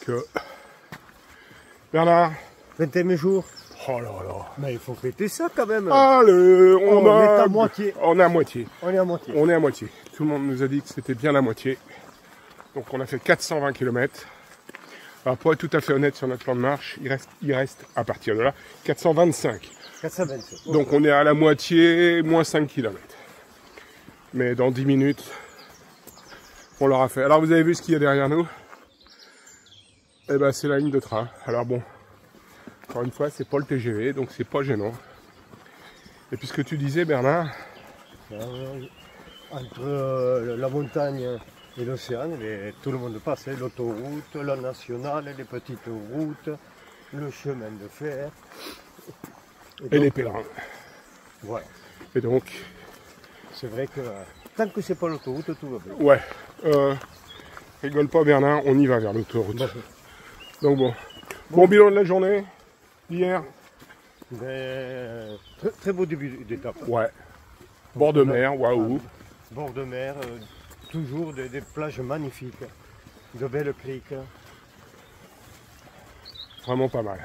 que... Bernard, 21 jours. oh là là. Mais il faut fêter ça quand même. Allez, on est à moitié. On est à moitié. On est à moitié. On est à moitié. Tout le monde nous a dit que c'était bien la moitié. Donc on a fait 420 km. Alors pour être tout à fait honnête sur notre plan de marche, il reste à partir de là 425. 425. Donc on est à la moitié, moins 5 km. Mais dans 10 minutes, on l'aura fait. Alors vous avez vu ce qu'il y a derrière nous? Eh ben c'est la ligne de train. Alors bon, encore une fois, c'est pas le TGV, donc c'est pas gênant. Et puis ce que tu disais, Bernard, entre la montagne et l'océan, tout le monde passe, l'autoroute, la nationale, les petites routes, le chemin de fer. et donc, les pèlerins. Voilà. Et donc, C'est vrai que tant que c'est pas l'autoroute, tout va bien. ouais, rigole pas Bernard, on y va vers l'autoroute. Donc bon bilan de la journée, hier. Très beau début d'étape. Ouais, bord de mer, waouh. Bord de mer, toujours des plages magnifiques, de belles criques. Vraiment pas mal.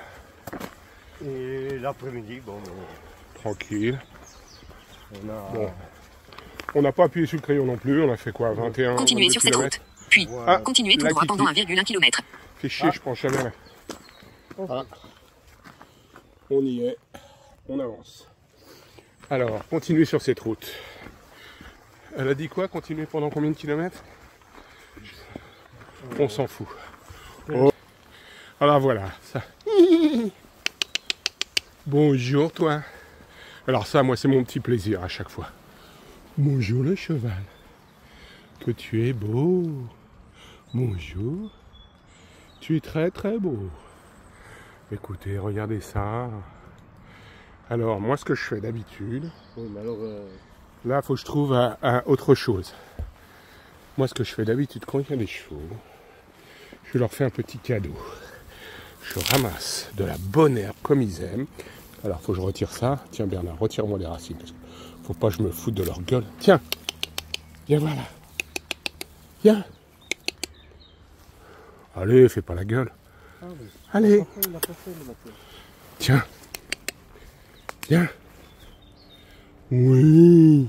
Et l'après-midi, bon, Tranquille. on a... Bon. On n'a pas appuyé sur le crayon non plus, on a fait quoi, 21 Continuez 22 sur cette kilomètres. route. Puis, Ah, continuez tout là, droit qui pendant pique. 1,1 km. Fais chier, je prends jamais. Ah. On y est, on avance. Alors, continuez sur cette route. Elle a dit quoi? Continuer pendant combien de kilomètres? On s'en fout. Oh. Alors voilà, ça. Bonjour toi. Alors ça, moi, c'est mon petit plaisir à chaque fois. Bonjour le cheval. Que tu es beau. Bonjour. Tu es très très beau. Écoutez, regardez ça. Alors, moi, ce que je fais d'habitude, Oui, mais alors, là, il faut que je trouve autre chose. Moi, ce que je fais d'habitude, quand il y a des chevaux, je leur fais un petit cadeau. Je ramasse de la bonne herbe comme ils aiment. Alors, faut que je retire ça. Tiens, Bernard, retire-moi les racines. Parce que faut pas que je me foute de leur gueule. Tiens, viens voilà. Viens. Allez, fais pas la gueule. Allez. Tiens. Tiens. Oui.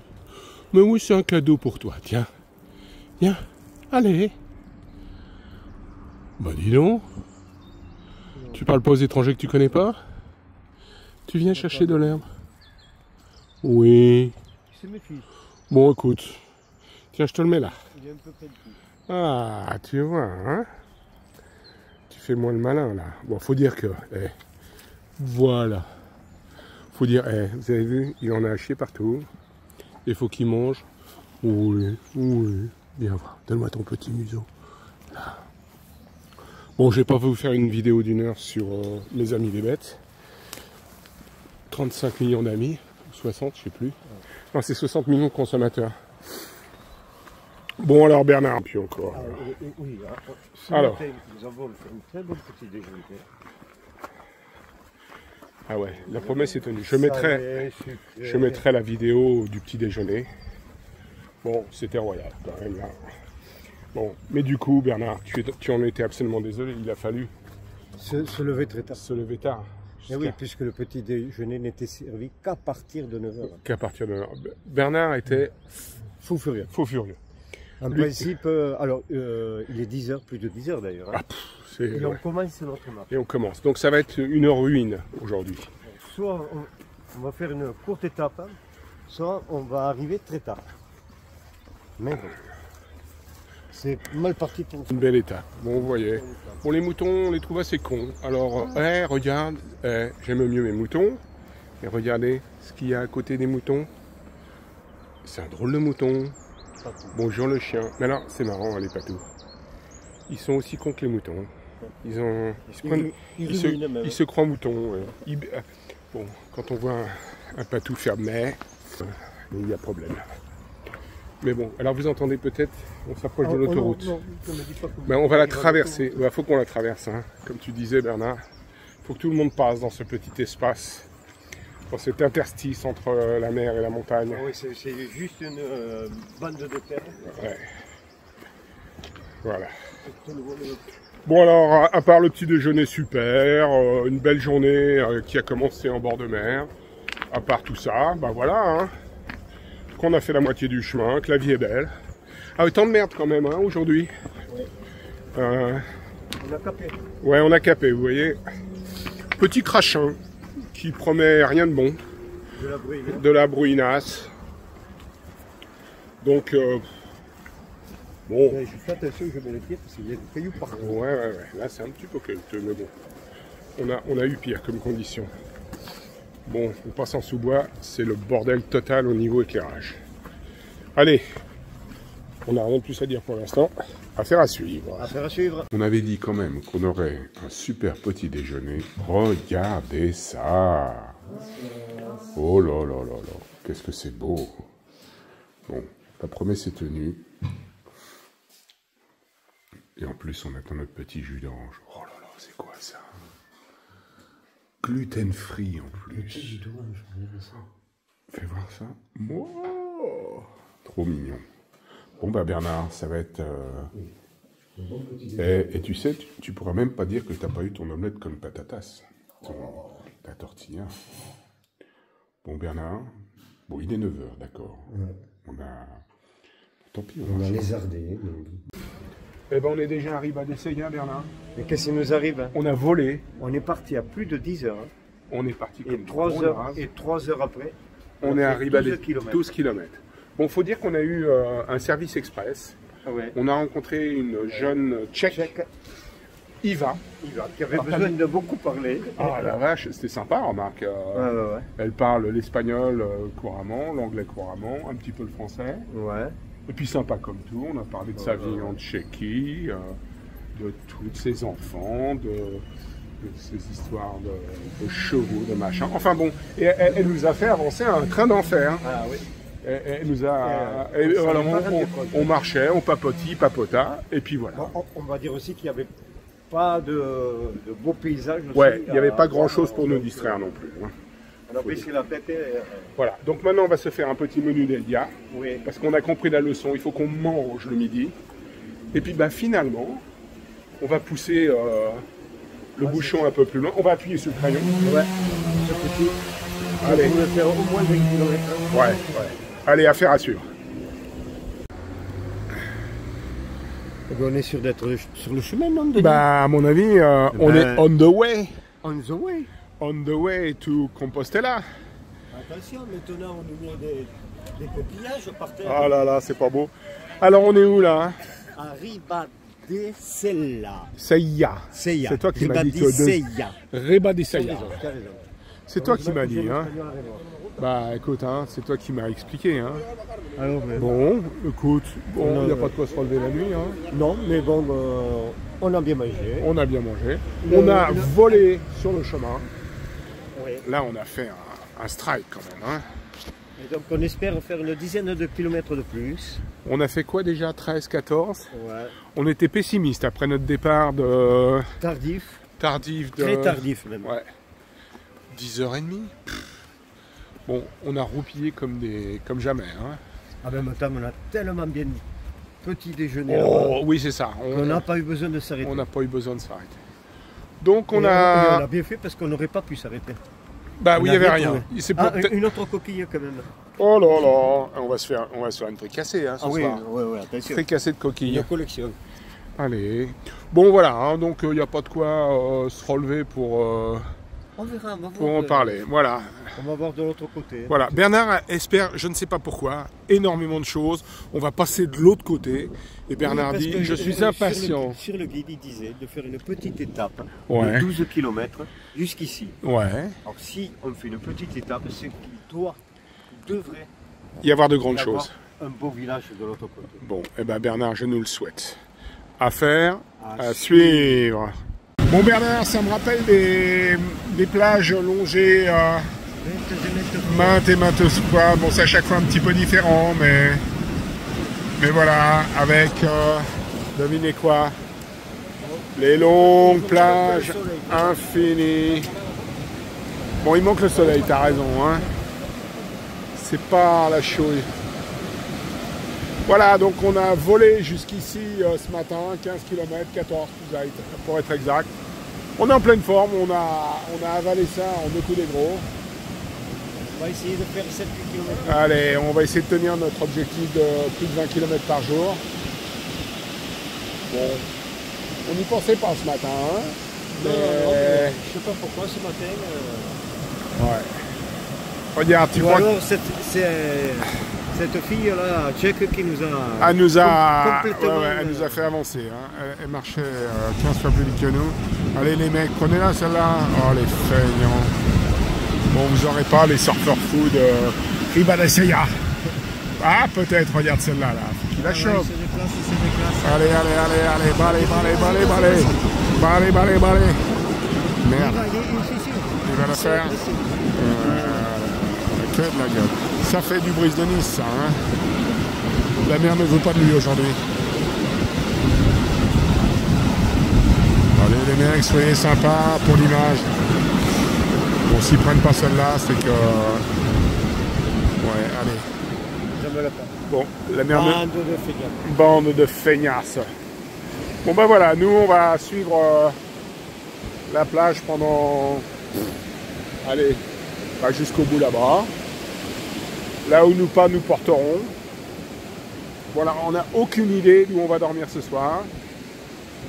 Mais oui, c'est un cadeau pour toi. Tiens. Viens. Allez. Bah dis donc. Tu parles pas aux étrangers que tu connais pas? Tu viens chercher de l'herbe? Oui. c'est mes filles. Bon, écoute. Tiens, je te le mets là. Il est un peu près de tout. Ah, tu vois, hein? Tu fais moins le malin, là. Bon, faut dire que... voilà. Faut dire, vous avez vu, il en a haché partout. Il faut qu'il mange. Oui, oui. Viens voir, donne-moi ton petit museau. Là. Bon, je vais pas vous faire une vidéo d'1 heure sur les amis des bêtes. 35 millions d'amis, 60, je sais plus. Non, c'est 60 millions de consommateurs. Bon, alors Bernard, puis encore. Oui, ce Alors. matin, nous avons fait un très bon petit déjeuner. Ah ouais, la promesse est tenue. Je mettrai la vidéo du petit déjeuner. Bon, c'était royal quand même là. Bon, mais du coup, Bernard, tu en étais absolument désolé. Il a fallu Se lever très tard. se lever tard. Et oui, puisque le petit déjeuner n'était servi qu'à partir de 9h. Qu'à partir de... Bernard était Fou furieux. faux furieux. En Lui- principe, il est 10h, plus de 10h d'ailleurs. Hein. C'est- Et on ouais. commence notre marche. Et on commence. Donc ça va être une heure ruine aujourd'hui. Soit on va faire une courte étape, hein, soit on va arriver très tard. Mais bon, c'est mal parti pour Une belle étape. Bon, vous voyez. Bon, les moutons, on les trouve assez cons. Alors, regarde, j'aime mieux mes moutons. Et regardez ce qu'il y a à côté des moutons. C'est un drôle de mouton. Bonjour le chien. Mais alors, c'est marrant, les patous. Ils sont aussi cons que les moutons. Ils se croient moutons. Bon, quand on voit un patou faire mais, il y a problème. Mais bon, alors vous entendez peut-être, on s'approche de l'autoroute. Ben, on va la traverser. Il faut qu'on la traverse, hein. Comme tu disais, Bernard. Il faut que tout le monde passe dans ce petit espace, dans cet interstice entre la mer et la montagne. Oui, c'est juste une bande de terre. Ouais. Voilà. Bon alors, à part le petit déjeuner super, une belle journée qui a commencé en bord de mer, à part tout ça, bah voilà, hein, qu'on a fait la moitié du chemin, que la vie est belle. Ah oui, tant de merde quand même, hein, aujourd'hui. Ouais. On a capé. Ouais, on a capé, vous voyez. Petit crachin, qui promet rien de bon. De la bruyère. De la brouinasse. Donc, bon. Ouais, je fais attention, je mets les pieds parce qu'il y a des cailloux partout. Ouais. Là, c'est un petit peu caillouteux, mais bon. On a eu pire comme condition. Bon, on passe en sous-bois, c'est le bordel total au niveau éclairage. Allez, on n'a rien de plus à dire pour l'instant. Affaire à suivre. Affaire à suivre. On avait dit quand même qu'on aurait un super petit déjeuner. Regardez ça. Oh là là là là. Qu'est-ce que c'est beau. Bon, la promesse est tenue. Et en plus, on attend notre petit jus d'orange. Oh là là, c'est quoi ça? Gluten free en plus. Fais voir ça. Wow. Trop mignon. Bon bah Bernard, ça va être... Et tu sais, tu pourras même pas dire que t'as pas eu ton omelette comme patatas. Ta tortilla. Bon Bernard, bon il est 9h, d'accord. Ouais. On a... Tant pis, On a lézardé. Eh ben on est déjà arrivé à Dessaya, Bernard. Mais qu'est-ce qui nous arrive, hein? On a volé. On est parti à plus de 10 heures. Hein. On est parti Et comme 3 heures, et 3 heures après, on est arrivé à 12 12 km. Bon, faut dire qu'on a eu un service express. Ah ouais. On a rencontré une jeune tchèque, Iva, qui avait besoin de beaucoup parler. Ah la vache, c'était sympa, remarque. Ouais. Elle parle l'espagnol couramment, l'anglais couramment, un petit peu le français. Ouais. Et puis sympa comme tout, on a parlé de sa vie en Tchéquie, de tous ses enfants, de ses histoires de chevaux, de machin. Enfin bon, et elle nous a fait avancer à un train d'enfer. Ah oui. Elle nous a... voilà, on marchait, on papota, et puis voilà. On va dire aussi qu'il n'y avait pas de beaux paysages. Ouais, il n'y avait pas grand-chose pour nous distraire non plus. Hein. On a pris la tête. Voilà, donc maintenant on va se faire un petit menu d'Elia, Oui. parce qu'on a compris la leçon, il faut qu'on mange le midi. Et puis bah, finalement, on va pousser le bouchon un peu plus loin, on va appuyer sur le crayon. Ouais, ce petit. Allez. On va faire au moins 20 km. Ouais. Allez, affaire à suivre. On est sûr d'être sur le chemin, non, Denis? Bah, à mon avis, on est on the way. On the way. On the way to Compostela. Attention, maintenant on nous met des coquillages par terre. Ah là là, c'est pas beau. Alors, on est où là? Arriba de Sella. Seya. Seya. C'est toi qui m'as dit que Reba de Seya. C'est toi qui m'as dit, hein. Bah écoute, hein, c'est toi qui m'as expliqué, hein. Alors, mais... Bon, écoute, bon, il n'y a pas de quoi se relever la nuit, hein. Non, mais bon, on a bien mangé. On a bien mangé. On a volé sur le chemin. Oui. Là, on a fait un strike quand même, hein. Et donc, on espère faire une dizaine de kilomètres de plus. On a fait quoi déjà? 13, 14? Ouais. On était pessimiste après notre départ de... Tardif. Très tardif même. Ouais. 10h30. Bon, on a roupillé comme jamais, hein. En même temps, on a tellement bien petit déjeuner. Oh, oui, c'est ça. On n'a pas eu besoin de s'arrêter. On n'a pas eu besoin de s'arrêter. Donc on a bien fait parce qu'on n'aurait pas pu s'arrêter. Bah oui, il n'y avait rien. Une autre coquille quand même. Oh là là, on va se faire une fricassée hein, ce soir. Oui, attention. Fricassée de coquilles. Une collection. Allez. Bon voilà, hein, donc il n'y a pas de quoi se relever pour on verra, pour en parler. Voilà. On va voir de l'autre côté. Voilà. Bernard espère, je ne sais pas pourquoi, énormément de choses. On va passer de l'autre côté. Et Bernard dit, je suis impatient. Sur le guide, il disait de faire une petite étape de 12 km jusqu'ici. Ouais. Alors si on fait une petite étape, c'est qu'il devrait y avoir de grandes choses. Un beau village de l'autre côté. Bon, et ben Bernard, je nous le souhaite. Affaire à suivre. Bon Bernard, ça me rappelle des plages longées maintes et maintes fois. Bon, c'est à chaque fois un petit peu différent, mais voilà, avec, devinez quoi, les longues plages infinies. Bon, il manque le soleil, t'as raison, hein. C'est pas la chose. Voilà, donc on a volé jusqu'ici ce matin, 15 km, 14 pour être exact. On est en pleine forme, on a avalé ça en 2 coups des gros. On va essayer de faire 7 km. Allez, on va essayer de tenir notre objectif de plus de 20 km par jour. Bon, on n'y pensait pas ce matin, hein, mais... je sais pas pourquoi ce matin. Ouais. Regarde, tu vois. Alors, cette fille-là, tchèque, qui nous a... Elle nous a, complètement... elle nous a fait avancer. Hein. Elle marchait 15 fois plus vite que nous. Allez les mecs, prenez-la celle-là. Oh les feignants. Bon, vous n'aurez pas les surfeurs food Ribadesseya. Ah, peut-être, regarde celle-là. Là. Faut qu'il la chope. Allez, allez. Merde. Il va la faire. Que de la gueule. Ça fait du brise de Nice, ça. Hein. La mer ne veut pas de lui aujourd'hui. Allez les mecs, soyez sympas pour l'image. Bon, s'ils prennent pas celle-là, c'est que... Ouais, allez. J'aime la part. Bon, la mer ne... Bande de feignasses. Bon ben voilà, nous on va suivre la plage pendant... Allez, jusqu'au bout là-bas. Là où nous porterons. Voilà, on n'a aucune idée d'où on va dormir ce soir.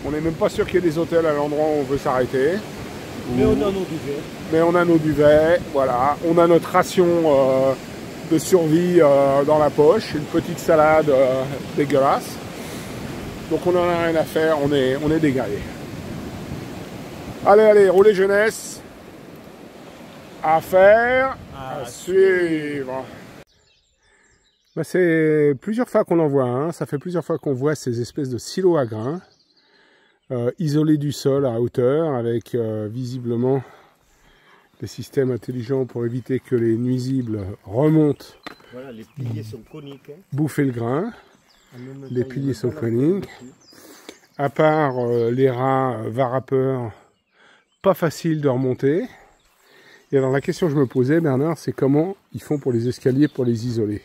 On n'est même pas sûr qu'il y ait des hôtels à l'endroit où on veut s'arrêter. Mais on a nos duvets. Mais on a nos duvets, voilà. On a notre ration de survie dans la poche. Une petite salade dégueulasse. Donc on n'en a rien à faire, on est des guerriers. Allez, roulez jeunesse. Affaire à suivre. Bah, c'est plusieurs fois qu'on en voit, hein. Ça fait plusieurs fois qu'on voit ces espèces de silos à grains isolés du sol à hauteur avec visiblement des systèmes intelligents pour éviter que les nuisibles remontent. Voilà, les piliers sont coniques. Hein. Bouffer le grain. Les piliers sont coniques. À part les rats varapeurs, pas facile de remonter. Et alors la question que je me posais, Bernard, c'est comment ils font pour les escaliers pour les isoler.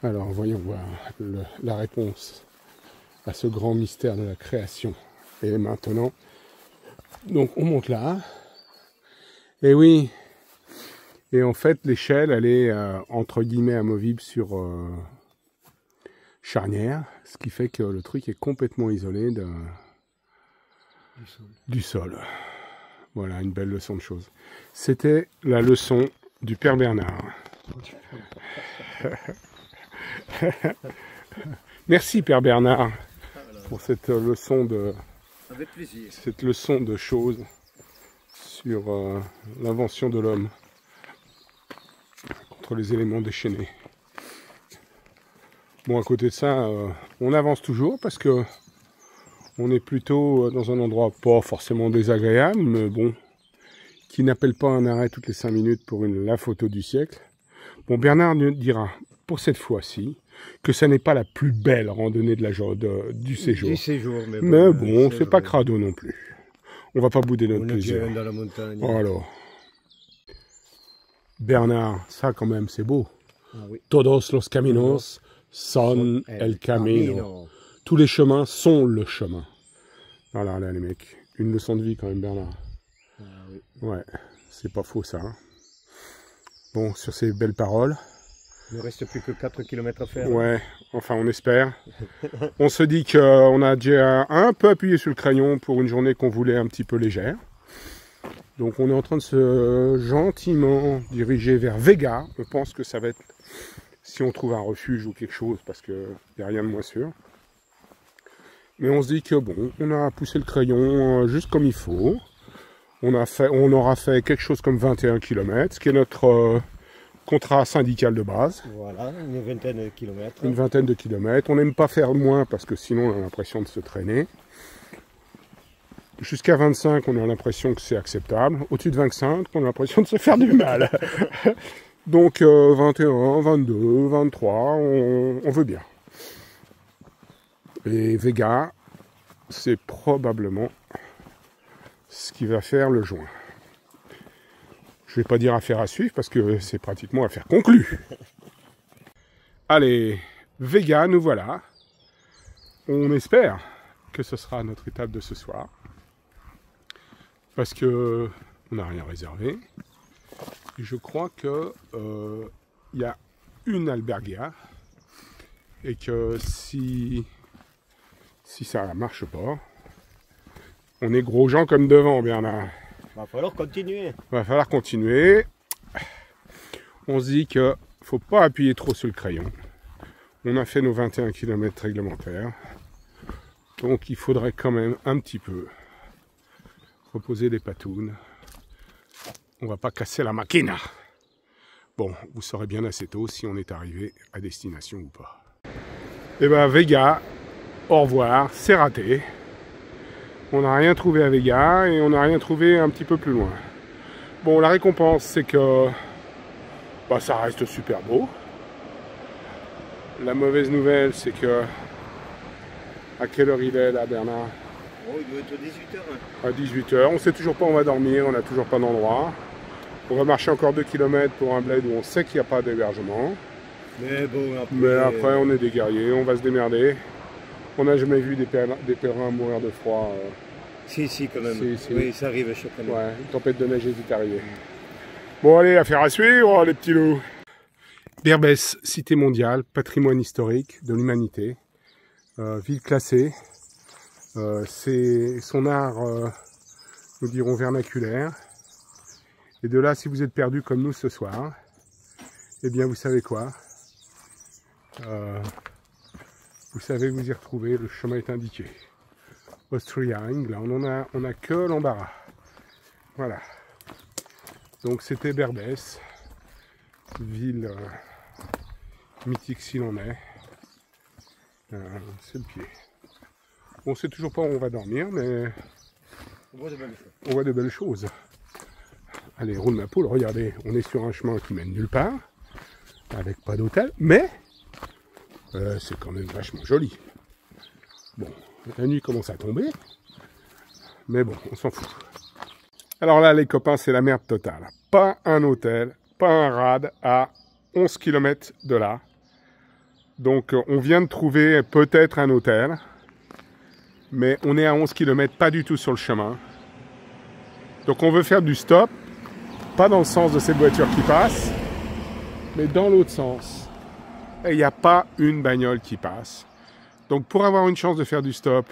Alors voyons voir la réponse à ce grand mystère de la création. Et maintenant, donc on monte là. Et oui, et en fait l'échelle elle est entre guillemets amovible sur charnière, ce qui fait que le truc est complètement isolé du sol. Voilà, une belle leçon de choses. C'était la leçon du Père Bernard. Merci Père Bernard pour cette leçon de, avec plaisir. Cette leçon de choses sur l'invention de l'homme contre les éléments déchaînés. Bon, à côté de ça, on avance toujours parce que on est plutôt dans un endroit pas forcément désagréable, mais bon, qui n'appelle pas un arrêt toutes les 5 minutes pour la photo du siècle. Bon, Bernard nous dira, pour cette fois-ci, que ça n'est pas la plus belle randonnée du séjour. Du séjour, mais bon, c'est pas crado non plus. On va pas bouder notre plaisir. On est dans la montagne. Oh alors. Bernard, ça quand même, c'est beau. Ah, oui. Todos los caminos son el camino. Tous les chemins sont le chemin. Voilà, là, les mecs. Une leçon de vie quand même, Bernard. Ah, oui. Ouais, c'est pas faux ça. Hein. Bon, sur ces belles paroles. Il ne reste plus que 4 km à faire. Ouais, enfin on espère. On se dit qu'on a déjà un peu appuyé sur le crayon pour une journée qu'on voulait un petit peu légère. Donc on est en train de se gentiment diriger vers Vega. Je pense que ça va être, si on trouve un refuge ou quelque chose, parce qu'il n'y a rien de moins sûr. Mais on se dit que bon, on a poussé le crayon juste comme il faut. On aura fait quelque chose comme 21 km, ce qui est notre contrat syndical de base. Voilà, une vingtaine de kilomètres. Une vingtaine de kilomètres. On n'aime pas faire moins parce que sinon on a l'impression de se traîner. Jusqu'à 25, on a l'impression que c'est acceptable. Au-dessus de 25, on a l'impression de se faire du mal. Donc 21, 22, 23, on veut bien. Et Vega, c'est probablement ce qui va faire le joint. Je ne vais pas dire affaire à suivre parce que c'est pratiquement affaire conclue. Allez, Vega, nous voilà. On espère que ce sera notre étape de ce soir. Parce que on n'a rien réservé. Et je crois que y a une alberguia. Et que si ça ne marche pas, on est gros gens comme devant, Bernard. Va falloir continuer. Va falloir continuer. On se dit qu'il ne faut pas appuyer trop sur le crayon. On a fait nos 21 km réglementaires. Donc il faudrait quand même un petit peu reposer les patounes. On va pas casser la machine. Bon, vous saurez bien assez tôt si on est arrivé à destination ou pas. Et ben Vega, au revoir, c'est raté. On n'a rien trouvé à Vega et on n'a rien trouvé un petit peu plus loin. Bon, la récompense, c'est que bah, ça reste super beau. La mauvaise nouvelle, c'est que... À quelle heure il est là, Bernard? Oh, il doit être 18h. Hein. À 18h. On ne sait toujours pas où on va dormir, on n'a toujours pas d'endroit. On va marcher encore 2 km pour un bled où on sait qu'il n'y a pas d'hébergement. Mais bon, après, on est des guerriers, on va se démerder. On n'a jamais vu des pèlerins mourir de froid. Si, quand même. Si. Oui, ça arrive chaque année. Ouais, une tempête de neige est arrivée. Bon, allez, affaire à suivre, les petits loups. Berbès, cité mondiale, patrimoine historique de l'humanité, ville classée. C'est son art, nous dirons, vernaculaire. Et de là, si vous êtes perdu comme nous ce soir, eh bien, vous savez quoi? Vous savez vous y retrouver, le chemin est indiqué. Austria, England, on a que l'embarras. Voilà. Donc c'était Berbès, ville mythique s'il en est. C'est le pied. On ne sait toujours pas où on va dormir, mais on voit de belles choses. Allez, roule ma poule, regardez, on est sur un chemin qui mène nulle part, avec pas d'hôtel, mais c'est quand même vachement joli. Bon, la nuit commence à tomber, mais bon, on s'en fout. Alors là, les copains, c'est la merde totale. Pas un hôtel, pas un rad à 11 km de là. Donc, on vient de trouver peut-être un hôtel, mais on est à 11 km, pas du tout sur le chemin. Donc, on veut faire du stop, pas dans le sens de cette voiture qui passe, mais dans l'autre sens. Et il n'y a pas une bagnole qui passe. Donc pour avoir une chance de faire du stop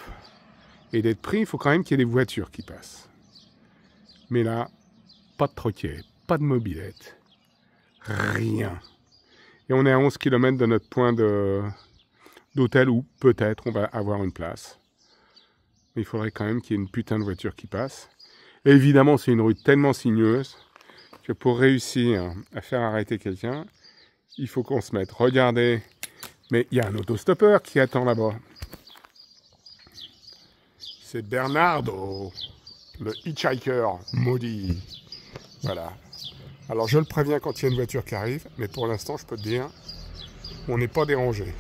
et d'être pris, il faut quand même qu'il y ait des voitures qui passent. Mais là, pas de troquet, pas de mobilette, rien. Et on est à 11 km de notre point d'hôtel où peut-être on va avoir une place. Mais il faudrait quand même qu'il y ait une putain de voiture qui passe. Et évidemment, c'est une route tellement sinueuse que pour réussir à faire arrêter quelqu'un, il faut qu'on se mette. Regardez, mais il y a un autostoppeur qui attend là-bas. C'est Bernardo, le hitchhiker maudit. Voilà. Alors je le préviens quand il y a une voiture qui arrive, mais pour l'instant, je peux te dire, on n'est pas dérangé.